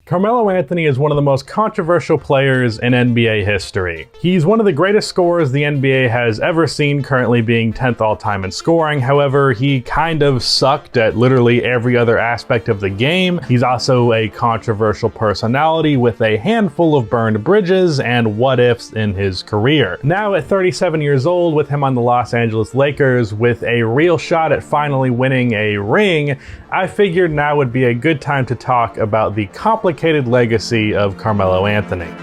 Carmelo Anthony is one of the most controversial players in NBA history. He's one of the greatest scorers the NBA has ever seen, currently being 10th all-time in scoring. However, he kind of sucked at literally every other aspect of the game. He's also a controversial personality with a handful of burned bridges and what-ifs in his career. Now at 37 years old, with him on the Los Angeles Lakers with a real shot at finally winning a ring, I figured now would be a good time to talk about the complicated legacy of Carmelo Anthony.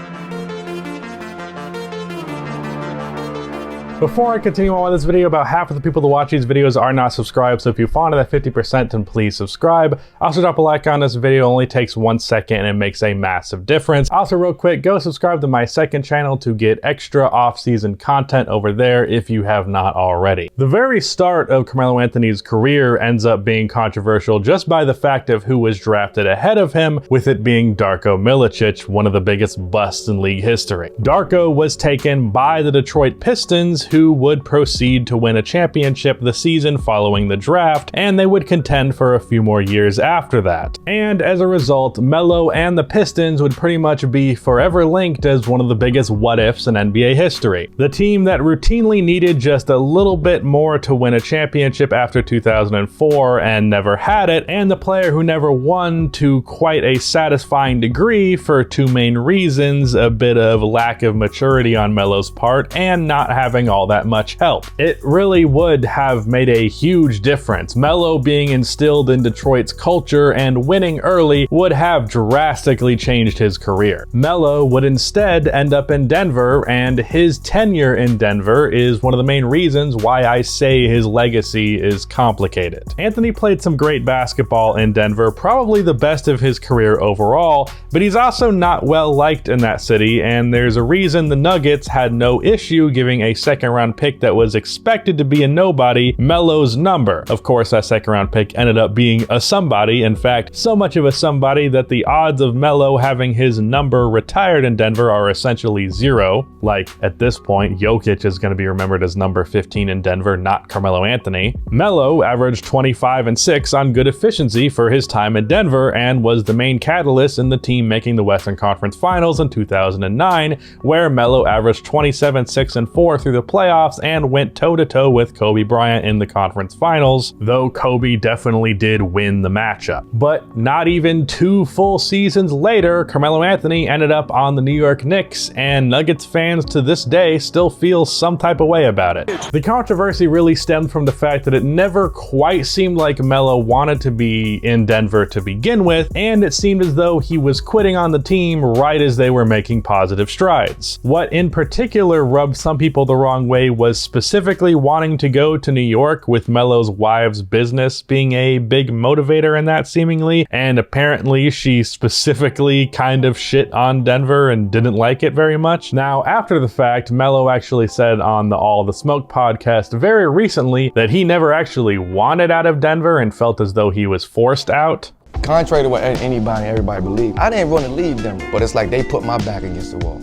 Before I continue on with this video, about half of the people that watch these videos are not subscribed, so if you fall into that 50%, then please subscribe. Also drop a like on this video, it only takes 1 second and it makes a massive difference. Also real quick, go subscribe to my second channel to get extra off-season content over there if you have not already. The very start of Carmelo Anthony's career ends up being controversial just by the fact of who was drafted ahead of him, with it being Darko Milicic, one of the biggest busts in league history. Darko was taken by the Detroit Pistons, who would proceed to win a championship the season following the draft, and they would contend for a few more years after that. And as a result, Melo and the Pistons would pretty much be forever linked as one of the biggest what-ifs in NBA history. The team that routinely needed just a little bit more to win a championship after 2004 and never had it, and the player who never won to quite a satisfying degree for two main reasons: a bit of lack of maturity on Melo's part and not having all that much help. It really would have made a huge difference. Melo being instilled in Detroit's culture and winning early would have drastically changed his career. Melo would instead end up in Denver, and his tenure in Denver is one of the main reasons why I say his legacy is complicated. Anthony played some great basketball in Denver, probably the best of his career overall, but he's also not well liked in that city, and there's a reason the Nuggets had no issue giving a second round pick that was expected to be a nobody Melo's number. Of course, that second round pick ended up being a somebody. In fact, so much of a somebody that the odds of Melo having his number retired in Denver are essentially zero. Like, at this point, Jokic is going to be remembered as number 15 in Denver, not Carmelo Anthony. Melo averaged 25 and 6 on good efficiency for his time in Denver and was the main catalyst in the team making the Western Conference Finals in 2009, where Melo averaged 27, 6, and 4 through the playoffs and went toe-to-toe with Kobe Bryant in the conference finals, though Kobe definitely did win the matchup. But not even 2 full seasons later, Carmelo Anthony ended up on the New York Knicks, and Nuggets fans to this day still feel some type of way about it. The controversy really stemmed from the fact that it never quite seemed like Melo wanted to be in Denver to begin with, and it seemed as though he was quitting on the team right as they were making positive strides. What in particular rubbed some people the wrong way was specifically wanting to go to New York, with Melo's wife's business being a big motivator in that seemingly, and apparently she specifically kind of shit on Denver and didn't like it very much. Now, after the fact, Melo actually said on the All the Smoke podcast very recently that he never actually wanted out of Denver and felt as though he was forced out. Contrary to what everybody believed, I didn't want to leave Denver, but it's like they put my back against the wall.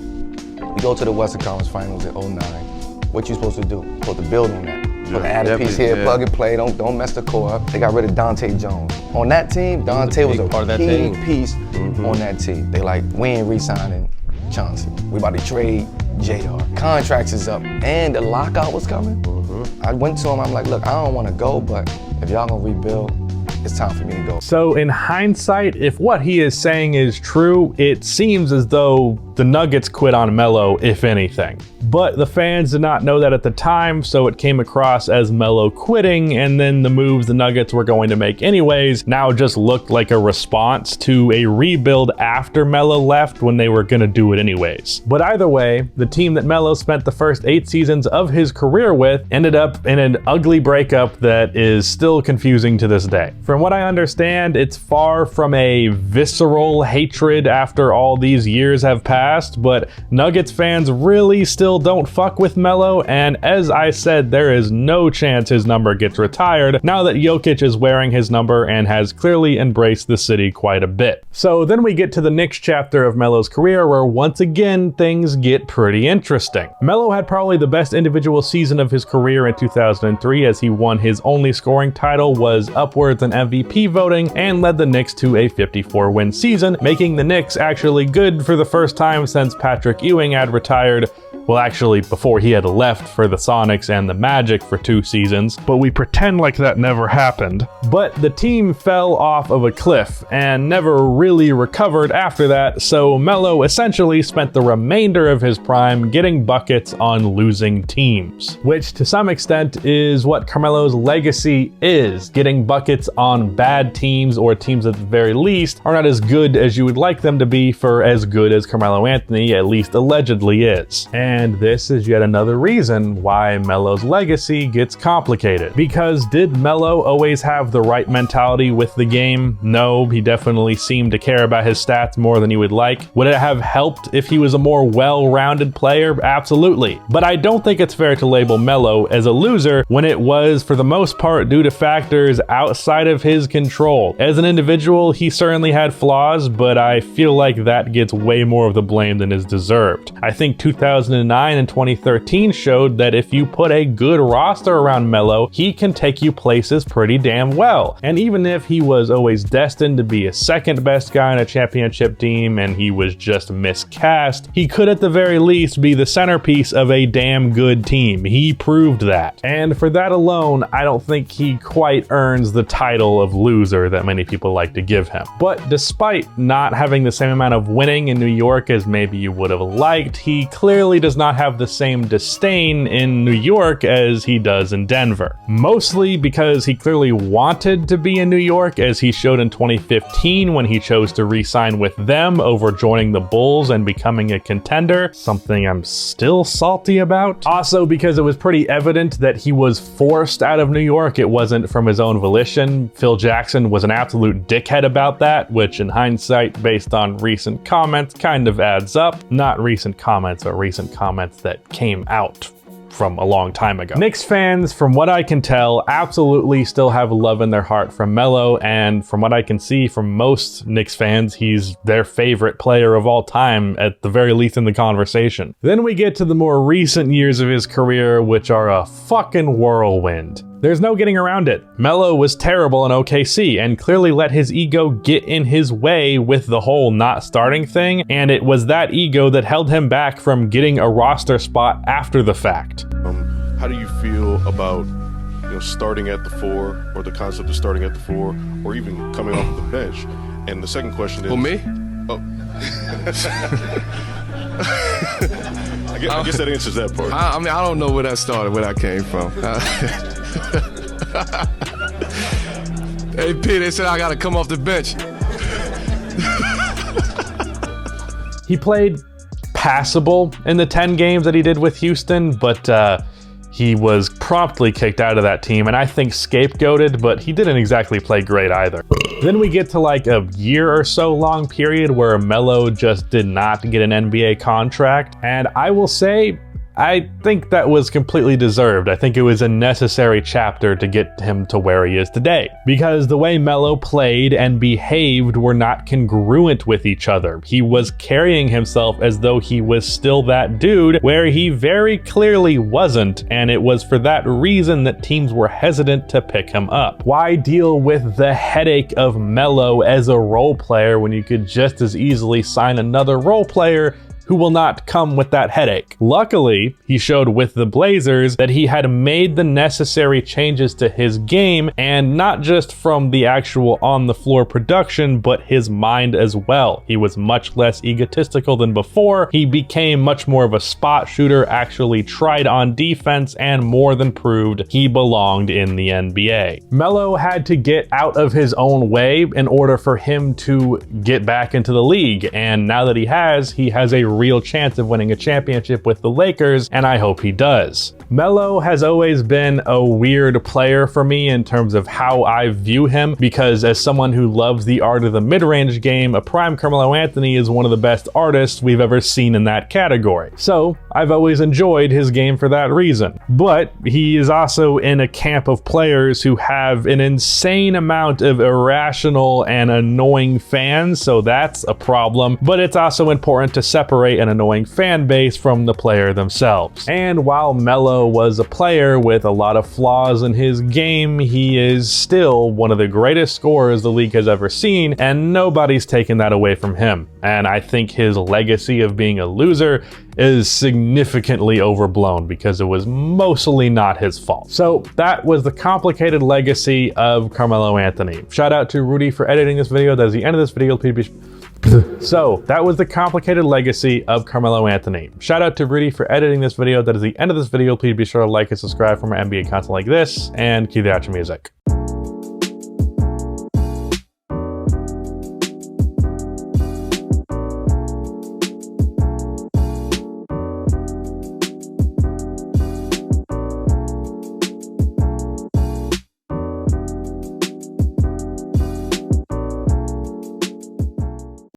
We go to the Western Conference Finals in 2009. What you supposed to do? You're supposed to build on that. Put an added piece here, plug and play, don't mess the core up. They got rid of Dante Jones. On that team, Dante was a key piece on that team. They like, we ain't re-signing Chauncey. We about to trade JR. Contracts is up, and the lockout was coming. I went to him, I'm like, look, I don't want to go, but if y'all gonna rebuild, it's time for me to go. So in hindsight, if what he is saying is true, it seems as though the Nuggets quit on Melo, if anything. But the fans did not know that at the time, so it came across as Melo quitting, and then the moves the Nuggets were going to make anyways now just looked like a response to a rebuild after Melo left when they were gonna do it anyways. But either way, the team that Melo spent the first 8 seasons of his career with ended up in an ugly breakup that is still confusing to this day. From what I understand, it's far from a visceral hatred after all these years have passed, but Nuggets fans really still don't fuck with Melo, and as I said, there is no chance his number gets retired now that Jokic is wearing his number and has clearly embraced the city quite a bit. So then we get to the next chapter of Melo's career, where once again things get pretty interesting. Melo had probably the best individual season of his career in 2003, as he won his only scoring title, was upwards in MVP voting and led the Knicks to a 54-win season, making the Knicks actually good for the first time since Patrick Ewing had retired. Well, actually, before he had left for the Sonics and the Magic for 2 seasons, but we pretend like that never happened. But the team fell off of a cliff and never really recovered after that, so Melo essentially spent the remainder of his prime getting buckets on losing teams, which to some extent is what Carmelo's legacy is, getting buckets on bad teams or teams at the very least are not as good as you would like them to be for as good as Carmelo Anthony at least allegedly is. And this is yet another reason why Melo's legacy gets complicated. Because did Melo always have the right mentality with the game? No, he definitely seemed to care about his stats more than you would like. Would it have helped if he was a more well-rounded player? Absolutely. But I don't think it's fair to label Melo as a loser when it was, for the most part, due to factors outside of his control. As an individual, he certainly had flaws, but I feel like that gets way more of the blame than is deserved. I think 2009 and 2013 showed that if you put a good roster around Melo, he can take you places pretty damn well. And even if he was always destined to be a second best guy on a championship team and he was just miscast, he could at the very least be the centerpiece of a damn good team. He proved that. And for that alone, I don't think he quite earns the title of loser that many people like to give him. But despite not having the same amount of winning in New York as maybe you would have liked, he clearly does not have the same disdain in New York as he does in Denver. Mostly because he clearly wanted to be in New York, as he showed in 2015 when he chose to re-sign with them over joining the Bulls and becoming a contender, something I'm still salty about. Also because it was pretty evident that he was forced out of New York. It wasn't from his own volition. Phil Jackson was an absolute dickhead about that, which in hindsight, based on recent comments, kind of adds up. Not recent comments, but recent comments that came out from a long time ago. Knicks fans, from what I can tell, absolutely still have love in their heart for Melo, and from what I can see from most Knicks fans, he's their favorite player of all time, at the very least in the conversation. Then we get to the more recent years of his career, which are a fucking whirlwind. There's no getting around it. Melo was terrible in OKC and clearly let his ego get in his way with the whole not starting thing, and it was that ego that held him back from getting a roster spot after the fact. How do you feel about starting at the 4, or the concept of starting at the 4, or even coming off the bench? And the second question is... Well, me? Oh. I guess that answers that part. I mean, I don't know where that started, where that came from. Hey, P, they said I gotta come off the bench. He played passable in the 10 games that he did with Houston, but he was promptly kicked out of that team and I think scapegoated, but he didn't exactly play great either. Then we get to like a year or so long period where Melo just did not get an NBA contract, and I will say, I think that was completely deserved. I think it was a necessary chapter to get him to where he is today, because the way Melo played and behaved were not congruent with each other. He was carrying himself as though he was still that dude, where he very clearly wasn't, and it was for that reason that teams were hesitant to pick him up. Why deal with the headache of Melo as a role player when you could just as easily sign another role player who will not come with that headache? Luckily, he showed with the Blazers that he had made the necessary changes to his game, and not just from the actual on-the-floor production, but his mind as well. He was much less egotistical than before. He became much more of a spot shooter, actually tried on defense, and more than proved he belonged in the NBA. Melo had to get out of his own way in order for him to get back into the league, and now that he has a real chance of winning a championship with the Lakers, and I hope he does. Melo has always been a weird player for me in terms of how I view him, because as someone who loves the art of the mid-range game, a prime Carmelo Anthony is one of the best artists we've ever seen in that category. So I've always enjoyed his game for that reason. But he is also in a camp of players who have an insane amount of irrational and annoying fans, so that's a problem. But it's also important to separate separate an annoying fan base from the player themselves. And while Melo was a player with a lot of flaws in his game, he is still one of the greatest scorers the league has ever seen, and nobody's taken that away from him. And I think his legacy of being a loser is significantly overblown because it was mostly not his fault. So that was the complicated legacy of Carmelo Anthony. Shout out to Rudy for editing this video. That is the end of this video. So that was the complicated legacy of Carmelo Anthony. Shout out to Rudy for editing this video. That is the end of this video. Please be sure to like and subscribe for more NBA content like this, and cue the outro music.